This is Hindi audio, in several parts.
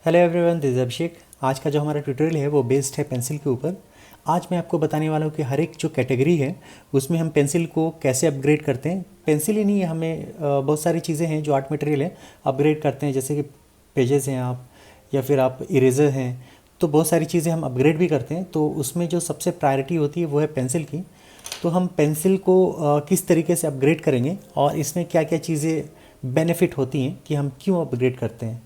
हेलो एवरीवन, दिस इज अभिषेक। आज का जो हमारा ट्यूटोरियल है वो बेस्ड है पेंसिल के ऊपर। आज मैं आपको बताने वाला हूँ कि हर एक जो कैटेगरी है उसमें हम पेंसिल को कैसे अपग्रेड करते हैं। पेंसिल ही नहीं, हमें बहुत सारी चीज़ें हैं जो आर्ट मटेरियल है अपग्रेड करते हैं, जैसे कि पेजेस हैं आप, या फिर आप इरेज़र हैं। तो बहुत सारी चीज़ें हम अपग्रेड भी करते हैं। तो उसमें जो सबसे प्रायोरिटी होती है वो है पेंसिल की। तो हम पेंसिल को किस तरीके से अपग्रेड करेंगे और इसमें क्या क्या चीज़ें बेनिफिट होती हैं कि हम क्यों अपग्रेड करते हैं।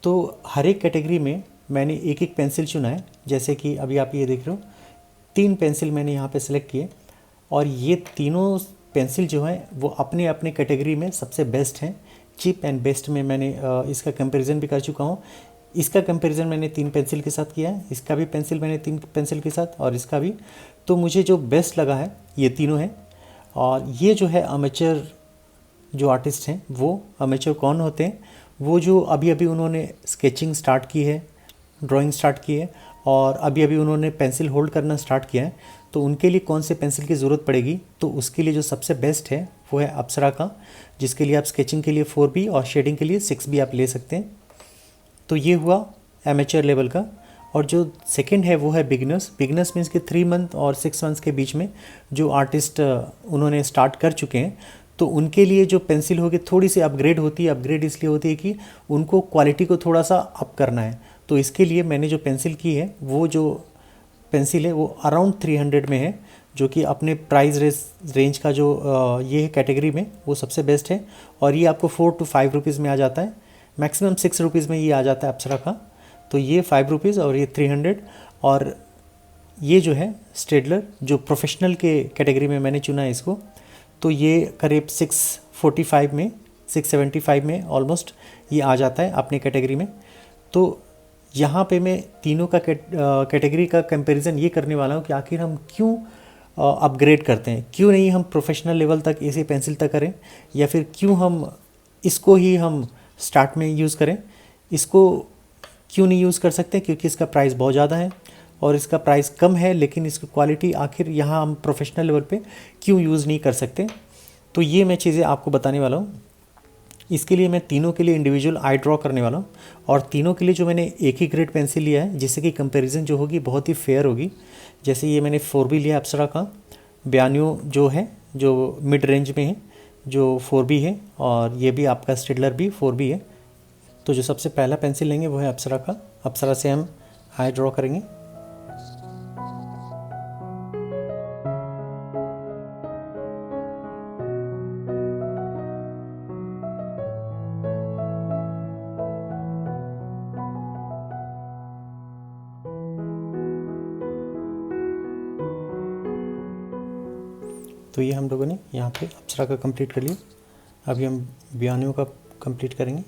तो हर एक कैटेगरी में मैंने एक एक पेंसिल चुना है। जैसे कि अभी आप ये देख रहे हो, 3 पेंसिल मैंने यहाँ पे सेलेक्ट किए और ये तीनों पेंसिल जो हैं वो अपने अपने कैटेगरी में सबसे बेस्ट हैं। चीप एंड बेस्ट में मैंने इसका कंपैरिजन भी कर चुका हूँ। इसका कंपैरिजन मैंने 3 पेंसिल के साथ किया है, इसका भी पेंसिल मैंने 3 पेंसिल के साथ, और इसका भी। तो मुझे जो बेस्ट लगा है ये तीनों हैं। और ये जो है अमेचर जो आर्टिस्ट हैं, वो अमेचर कौन होते हैं? वो जो अभी अभी उन्होंने स्केचिंग स्टार्ट की है, ड्राइंग स्टार्ट की है, और अभी अभी उन्होंने पेंसिल होल्ड करना स्टार्ट किया है। तो उनके लिए कौन से पेंसिल की ज़रूरत पड़ेगी? तो उसके लिए जो सबसे बेस्ट है वो है अप्सरा का, जिसके लिए आप स्केचिंग के लिए 4B और शेडिंग के लिए 6B आप ले सकते हैं। तो ये हुआ एमेचर लेवल का। और जो सेकंड है वो है बिगिनर्स। बिगिनर्स मीन्स कि 3 मंथ और 6 मंथ्स के बीच में जो आर्टिस्ट उन्होंने स्टार्ट कर चुके हैं, तो उनके लिए जो पेंसिल होगी थोड़ी सी अपग्रेड होती है। अपग्रेड इसलिए होती है कि उनको क्वालिटी को थोड़ा सा अप करना है। तो इसके लिए मैंने जो पेंसिल की है, वो जो पेंसिल है वो अराउंड 300 में है, जो कि अपने प्राइस रेंज का जो ये है कैटेगरी में वो सबसे बेस्ट है। और ये आपको 4 to 5 रुपीज़ में आ जाता है, मैक्सिमम 6 रुपीज़ में ये आ जाता है अप्सरा का। तो ये 5 रुपीज़ और ये 300। और ये जो है स्टेडलर, जो प्रोफेशनल के कैटेगरी में मैंने चुना है इसको, तो ये करीब 645 में, 675 में ऑलमोस्ट ये आ जाता है अपने कैटेगरी में। तो यहाँ पे मैं तीनों का कैटेगरी का कंपैरिजन ये करने वाला हूँ कि आखिर हम क्यों अपग्रेड करते हैं, क्यों नहीं हम प्रोफेशनल लेवल तक इसी पेंसिल तक करें, या फिर क्यों हम इसको ही हम स्टार्ट में यूज़ करें। इसको क्यों नहीं यूज़ कर सकते? क्योंकि इसका प्राइस बहुत ज़्यादा है और इसका प्राइस कम है, लेकिन इसकी क्वालिटी आखिर यहाँ हम प्रोफेशनल लेवल पे क्यों यूज़ नहीं कर सकते। तो ये मैं चीज़ें आपको बताने वाला हूँ। इसके लिए मैं तीनों के लिए इंडिविजुअल आई ड्रॉ करने वाला हूँ, और तीनों के लिए जो मैंने एक ही ग्रेड पेंसिल लिया है, जिससे कि कंपैरिजन जो होगी बहुत ही फेयर होगी। जैसे ये मैंने 4B लिया अप्सरा का, बयानियो जो है जो मिड रेंज में है, जो 4B है, और ये भी आपका स्टेडलर भी 4B है। तो जो सबसे पहला पेंसिल लेंगे वो है अप्सरा का। अप्सरा से हम आई ड्रॉ करेंगे। तो ये हम लोगों ने यहाँ पे अप्सरा का कंप्लीट कर लिया। अभी हम बयानियों का कंप्लीट करेंगे।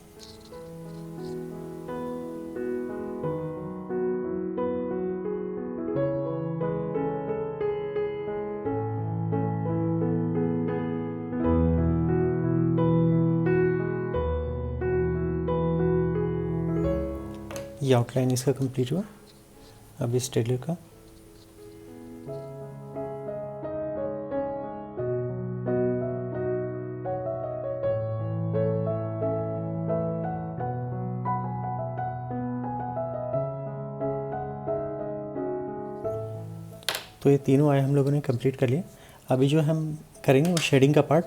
ये आउटलाइन इसका कंप्लीट हुआ। अभी स्टेडलर का। तो ये तीनों आए हम लोगों ने कंप्लीट कर लिए। अभी जो हम करेंगे वो शेडिंग का पार्ट,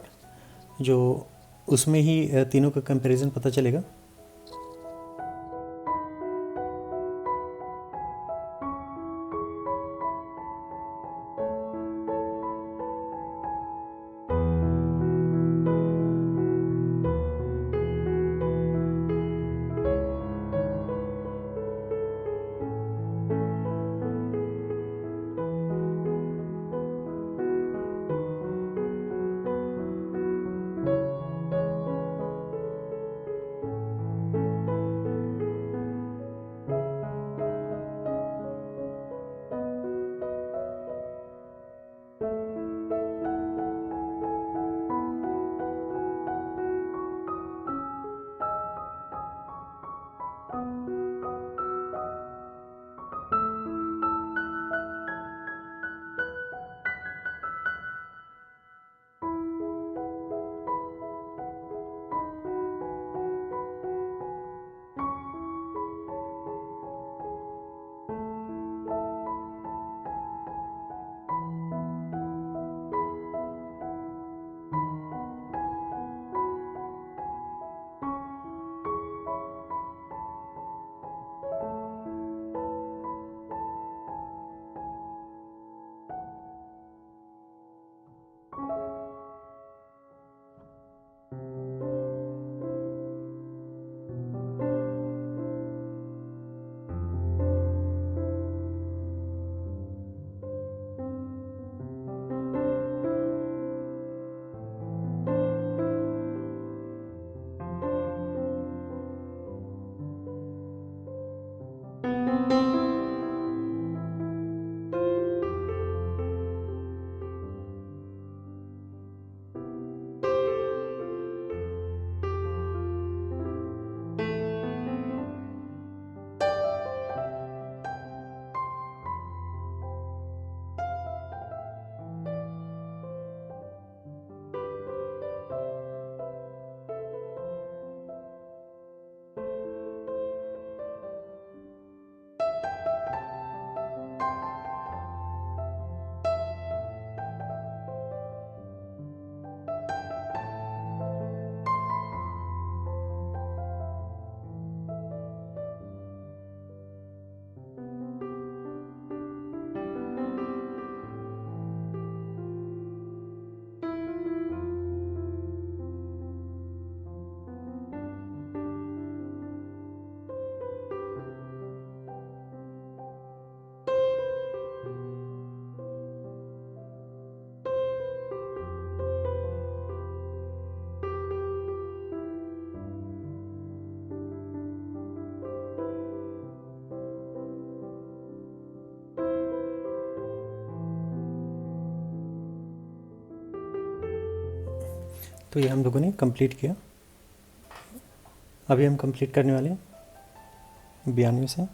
जो उसमें ही तीनों का कंपैरिजन पता चलेगा। तो ये हम लोगों ने कंप्लीट किया। अभी हम कंप्लीट करने वाले हैं 92 से।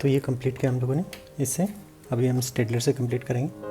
तो ये कंप्लीट किया हम लोगों ने इससे। अभी हम स्टेडलर से कंप्लीट करेंगे।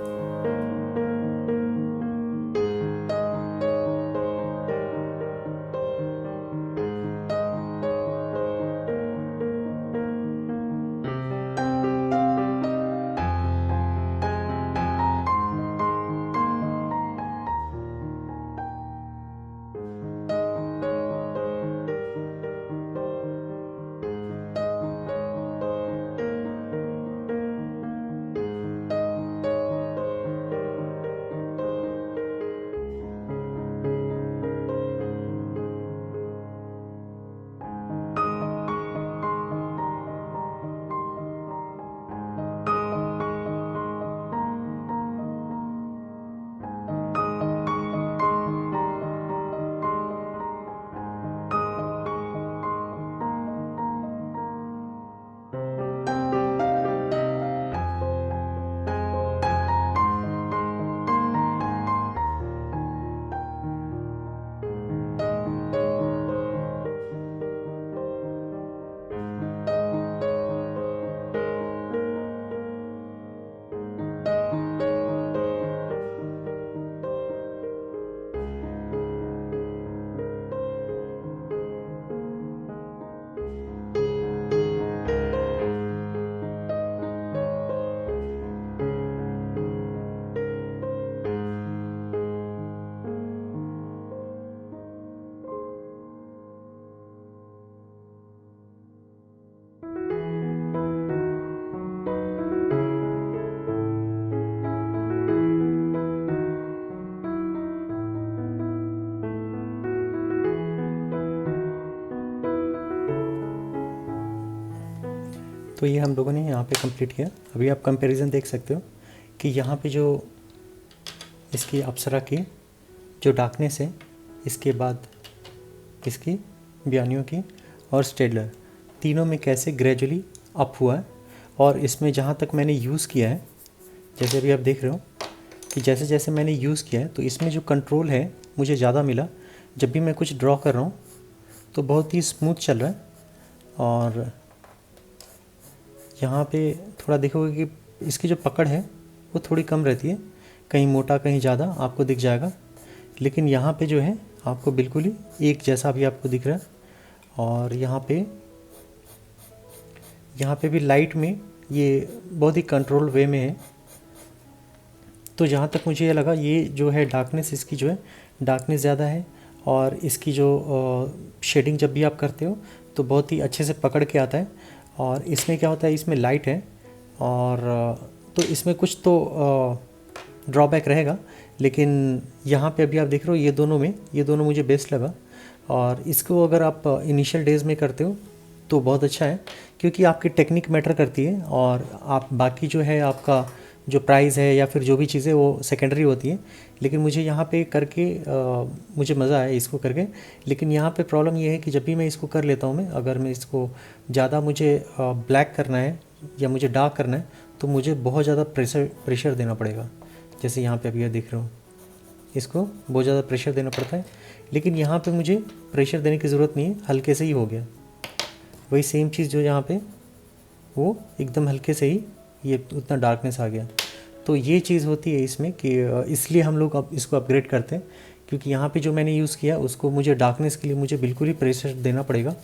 तो ये हम लोगों ने यहाँ पे कंप्लीट किया। अभी आप कंपैरिजन देख सकते हो कि यहाँ पे जो इसकी अप्सरा की जो डार्कनेस है, इसके बाद इसकी बयानियों की और स्टेडलर, तीनों में कैसे ग्रेजुअली अप हुआ है। और इसमें जहाँ तक मैंने यूज़ किया है, जैसे अभी आप देख रहे हो कि जैसे जैसे मैंने यूज़ किया है तो इसमें जो कंट्रोल है मुझे ज़्यादा मिला। जब भी मैं कुछ ड्रॉ कर रहा हूँ तो बहुत ही स्मूथ चल रहा है। और यहाँ पे थोड़ा देखोगे कि इसकी जो पकड़ है वो थोड़ी कम रहती है, कहीं मोटा कहीं ज़्यादा आपको दिख जाएगा। लेकिन यहाँ पे जो है आपको बिल्कुल ही एक जैसा भी आपको दिख रहा है। और यहाँ पे भी लाइट में ये बहुत ही कंट्रोल वे में है। तो जहाँ तक मुझे ये लगा, ये जो है डार्कनेस, इसकी जो है डार्कनेस ज़्यादा है। और इसकी जो शेडिंग जब भी आप करते हो तो बहुत ही अच्छे से पकड़ के आता है। और इसमें क्या होता है, इसमें लाइट है और तो इसमें कुछ तो ड्रॉबैक रहेगा। लेकिन यहाँ पे अभी आप देख रहे हो ये दोनों मुझे बेस्ट लगा। और इसको अगर आप इनिशियल डेज़ में करते हो तो बहुत अच्छा है, क्योंकि आपकी टेक्निक मैटर करती है। और आप बाकी जो है आपका जो प्राइस है या फिर जो भी चीज़ें वो सेकेंडरी होती है। लेकिन मुझे यहाँ पे करके मुझे मज़ा आया इसको करके। लेकिन यहाँ पे प्रॉब्लम ये है कि जब भी मैं इसको कर लेता हूँ, अगर मैं इसको ज़्यादा मुझे ब्लैक करना है या मुझे डार्क करना है तो मुझे बहुत ज़्यादा प्रेशर देना पड़ेगा। जैसे यहाँ पे अभी ये देख रहे हो इसको बहुत ज़्यादा प्रेशर देना पड़ता है, लेकिन यहाँ पे मुझे प्रेशर देने की ज़रूरत नहीं है, हल्के से ही हो गया। वही सेम चीज़ जो यहाँ पे वो एकदम हल्के से ही ये उतना डार्कनेस आ गया। तो ये चीज़ होती है इसमें कि इसलिए हम लोग अब इसको अपग्रेड करते हैं, क्योंकि यहाँ पे जो मैंने यूज़ किया उसको मुझे डार्कनेस के लिए मुझे बिल्कुल ही प्रेशर देना पड़ेगा।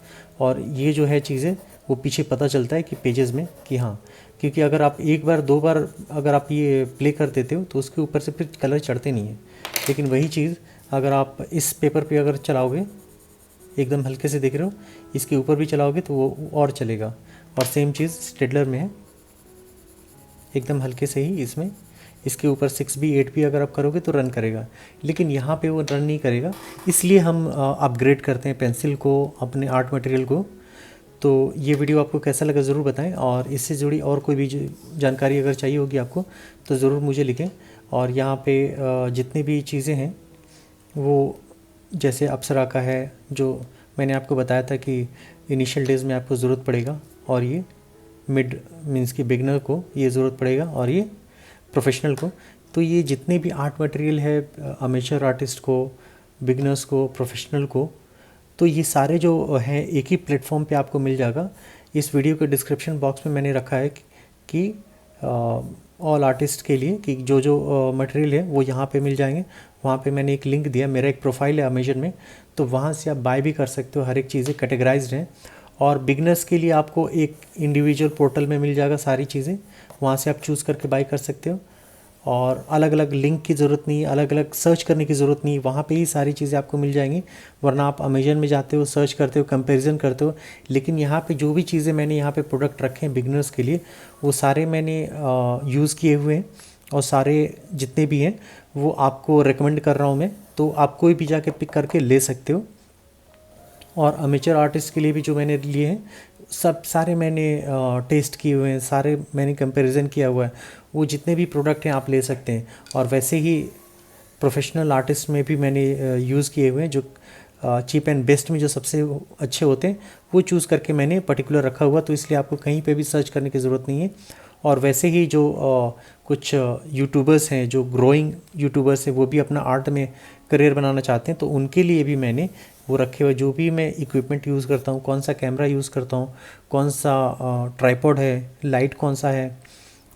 और ये जो है चीज़ें वो पीछे पता चलता है कि पेजेस में कि हाँ, क्योंकि अगर आप एक बार दो बार अगर आप ये प्ले कर देते हो तो उसके ऊपर से फिर कलर चढ़ते नहीं है। लेकिन वही चीज़ अगर आप इस पेपर पे अगर चलाओगे, एकदम हल्के से देख रहे हो, इसके ऊपर भी चलाओगे तो वो और चलेगा। और सेम चीज़ स्टेडलर में है, एकदम हल्के से ही इसमें इसके ऊपर 6B 8B अगर आप करोगे तो रन करेगा, लेकिन यहाँ पे वो रन नहीं करेगा। इसलिए हम अपग्रेड करते हैं पेंसिल को, अपने आर्ट मटेरियल को। तो ये वीडियो आपको कैसा लगा ज़रूर बताएं, और इससे जुड़ी और कोई भी जानकारी अगर चाहिए होगी आपको तो ज़रूर मुझे लिखें। और यहाँ पे जितनी भी चीज़ें हैं वो जैसे अप्सरा का है, जो मैंने आपको बताया था कि इनिशियल डेज़ में आपको ज़रूरत पड़ेगा, और ये मिड मीन्स की बिगनर को ये ज़रूरत पड़ेगा, और ये प्रोफेशनल को। तो ये जितने भी आर्ट मटेरियल है अमेचर आर्टिस्ट को, बिगनर्स को, प्रोफेशनल को, तो ये सारे जो हैं एक ही प्लेटफॉर्म पे आपको मिल जाएगा। इस वीडियो के डिस्क्रिप्शन बॉक्स में मैंने रखा है कि ऑल आर्टिस्ट के लिए कि जो जो मटेरियल है वो यहाँ पे मिल जाएंगे। वहाँ पे मैंने एक लिंक दिया, मेरा एक प्रोफाइल है अमेजन में, तो वहाँ से आप बाय भी कर सकते हो। हर एक चीज़ें कैटेगराइज्ड हैं। और बिगनर्स के लिए आपको एक इंडिविजुअल पोर्टल में मिल जाएगा सारी चीज़ें, वहाँ से आप चूज़ करके बाय कर सकते हो। और अलग अलग लिंक की ज़रूरत नहीं, अलग अलग सर्च करने की ज़रूरत नहीं, वहाँ पे ही सारी चीज़ें आपको मिल जाएंगी। वरना आप अमेजन में जाते हो, सर्च करते हो, कंपैरिजन करते हो। लेकिन यहाँ पे जो भी चीज़ें मैंने यहाँ पे प्रोडक्ट रखे हैं बिगनर्स के लिए, वो सारे मैंने यूज़ किए हुए हैं, और सारे जितने भी हैं वो आपको रिकमेंड कर रहा हूँ मैं। तो आप कोई भी जाके पिक करके ले सकते हो। और अमेचर आर्टिस्ट के लिए भी जो मैंने लिए हैं सब सारे मैंने टेस्ट किए हुए हैं, सारे मैंने कंपैरिजन किया हुआ है। वो जितने भी प्रोडक्ट हैं आप ले सकते हैं। और वैसे ही प्रोफेशनल आर्टिस्ट में भी मैंने यूज़ किए हुए हैं, जो चीप एंड बेस्ट में जो सबसे अच्छे होते हैं वो चूज़ करके मैंने पर्टिकुलर रखा हुआ। तो इसलिए आपको कहीं पे भी सर्च करने की ज़रूरत नहीं है। और वैसे ही जो कुछ यूट्यूबर्स हैं, जो ग्रोइंग यूट्यूबर्स हैं, वो भी अपना आर्ट में करियर बनाना चाहते हैं, तो उनके लिए भी मैंने वो रखे हुए, जो भी मैं इक्विपमेंट यूज़ करता हूँ, कौन सा कैमरा यूज़ करता हूँ, कौन सा ट्राइपॉड है, लाइट कौन सा है,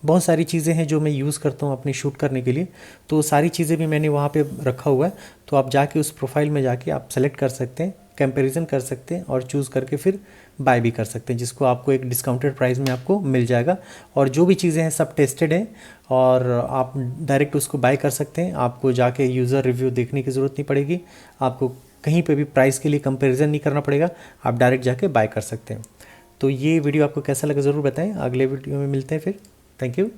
बहुत सारी चीज़ें हैं जो मैं यूज़ करता हूँ अपने शूट करने के लिए। तो सारी चीज़ें भी मैंने वहाँ पे रखा हुआ है। तो आप जाके उस प्रोफाइल में जाके आप सेलेक्ट कर सकते हैं, कंपैरिजन कर सकते हैं, और चूज़ करके फिर बाय भी कर सकते हैं, जिसको आपको एक डिस्काउंटेड प्राइस में आपको मिल जाएगा। और जो भी चीज़ें हैं सब टेस्टेड हैं, और आप डायरेक्ट उसको बाय कर सकते हैं। आपको जाके यूज़र रिव्यू देखने की ज़रूरत नहीं पड़ेगी, आपको कहीं पे भी प्राइस के लिए कंपैरिजन नहीं करना पड़ेगा, आप डायरेक्ट जाके बाय कर सकते हैं। तो ये वीडियो आपको कैसा लगा ज़रूर बताएं। अगले वीडियो में मिलते हैं फिर। Thank you.